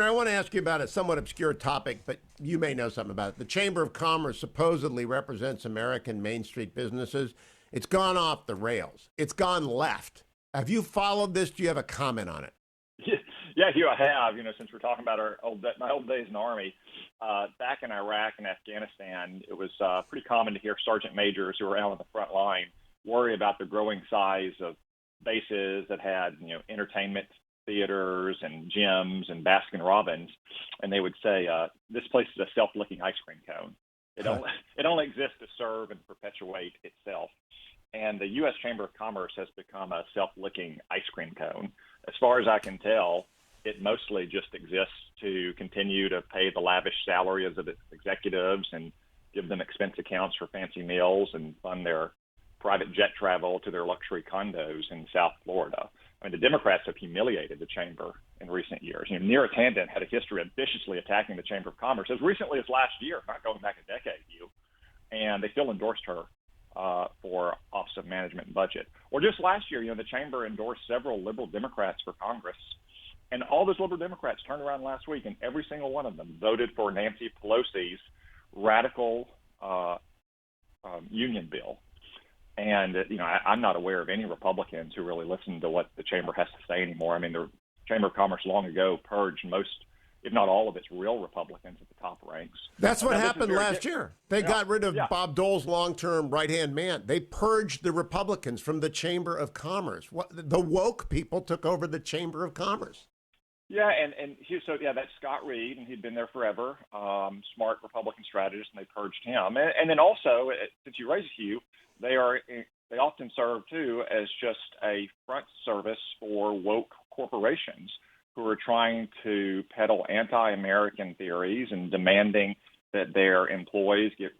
I want to ask you about a somewhat obscure topic, but you may know something about it. The Chamber of Commerce supposedly represents American Main Street businesses. It's gone off the rails. It's gone left. Have you followed this? Do you have a comment on it? Yeah, Hugh, I have. Since we're talking about my old days in the Army, back in Iraq and Afghanistan, it was pretty common to hear sergeant majors who were out on the front line worry about the growing size of bases that had, entertainment theaters and gyms and Baskin Robbins, and they would say, "This place is a self-licking ice cream cone. It only exists to serve and perpetuate itself." And the U.S. Chamber of Commerce has become a self-licking ice cream cone. As far as I can tell, it mostly just exists to continue to pay the lavish salaries of its executives and give them expense accounts for fancy meals and fund their private jet travel to their luxury condos in South Florida. I mean, the Democrats have humiliated the chamber in recent years. Neera Tanden had a history of viciously attacking the Chamber of Commerce as recently as last year, not going back a decade, and they still endorsed her for Office of Management and Budget. Or just last year, the chamber endorsed several liberal Democrats for Congress, and all those liberal Democrats turned around last week, and every single one of them voted for Nancy Pelosi's radical union bill. And, I'm not aware of any Republicans who really listen to what the chamber has to say anymore. I mean, the Chamber of Commerce long ago purged most, if not all of its real Republicans at the top ranks. That's what happened last year. They got rid of Bob Dole's long-term right-hand man. They purged the Republicans from the Chamber of Commerce. The woke people took over the Chamber of Commerce. Yeah, and Hugh, that's Scott Reed, and he'd been there forever, smart Republican strategist, and they purged him. And then also, since you raised Hugh, they often serve, too, as just a front service for woke corporations who are trying to peddle anti-American theories and demanding that their employees get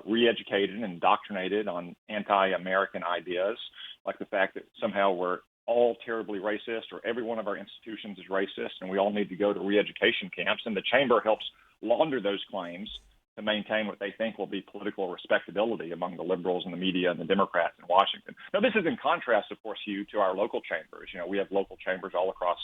re-educated and indoctrinated on anti-American ideas, like the fact that somehow we're all terribly racist or every one of our institutions is racist and we all need to go to re-education camps. And the chamber helps launder those claims to maintain what they think will be political respectability among the liberals and the media and the Democrats in Washington. Now, this is in contrast, of course, Hugh, to our local chambers. We have local chambers all across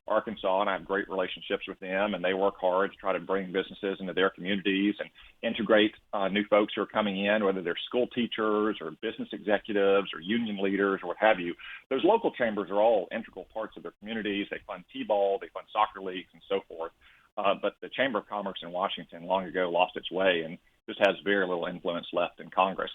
Arkansas, and I have great relationships with them, and they work hard to try to bring businesses into their communities and integrate new folks who are coming in, whether they're school teachers or business executives or union leaders or what have you. Those local chambers are all integral parts of their communities. They fund T-ball, they fund soccer leagues, and so forth. But the Chamber of Commerce in Washington long ago lost its way and just has very little influence left in Congress.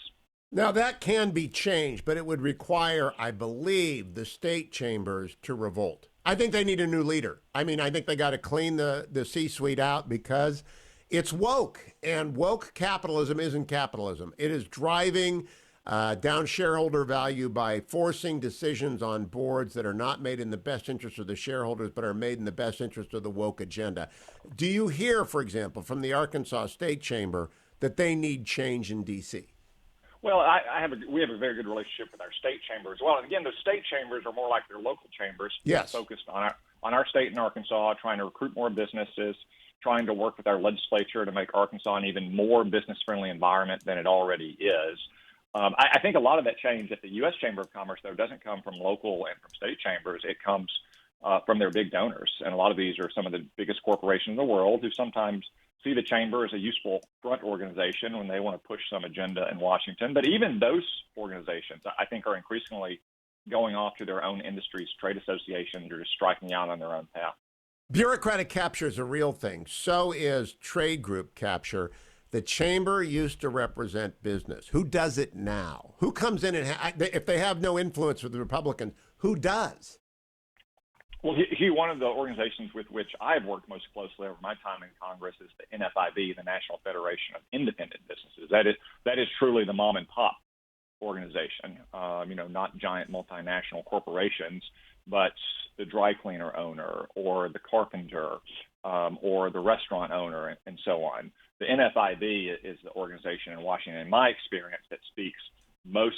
Now, that can be changed, but it would require, I believe, the state chambers to revolt. I think they need a new leader. I mean, I think they got to clean the C-suite out because it's woke, and woke capitalism isn't capitalism. It is driving down shareholder value by forcing decisions on boards that are not made in the best interest of the shareholders, but are made in the best interest of the woke agenda. Do you hear, for example, from the Arkansas State Chamber that they need change in D.C.? Well, we have a very good relationship with our state chamber as well. And again, those state chambers are more like their local chambers, yes, focused on our state in Arkansas, trying to recruit more businesses, trying to work with our legislature to make Arkansas an even more business-friendly environment than it already is. I think a lot of that change at the U.S. Chamber of Commerce, though, doesn't come from local and from state chambers. It comes from their big donors. And a lot of these are some of the biggest corporations in the world who sometimes see the chamber as a useful front organization when they want to push some agenda in Washington. But even those organizations, I think, are increasingly going off to their own industries, trade associations, or just striking out on their own path. Bureaucratic capture is a real thing. So is trade group capture. The chamber used to represent business. Who does it now? Who comes in and if they have no influence with the Republicans, who does? Well, Hugh, one of the organizations with which I have worked most closely over my time in Congress is the NFIB, the National Federation of Independent Businesses. That is truly the mom and pop organization, not giant multinational corporations, but the dry cleaner owner or the carpenter or the restaurant owner and so on. The NFIB is the organization in Washington, in my experience, that speaks most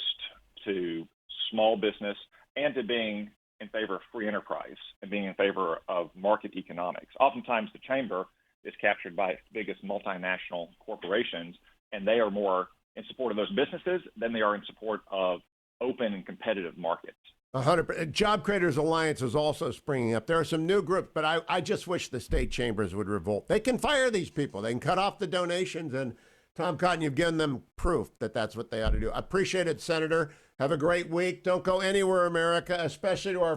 to small business and to being in favor of free enterprise and being in favor of market economics. Oftentimes the chamber is captured by its biggest multinational corporations, and they are more in support of those businesses than they are in support of open and competitive markets. 100%. Job Creators Alliance is also springing up. There are some new groups, but I just wish the state chambers would revolt. They can fire these people. They can cut off the donations. And Tom Cotton, you've given them proof that that's what they ought to do. I appreciate it, Senator. Have a great week. Don't go anywhere, America, especially to our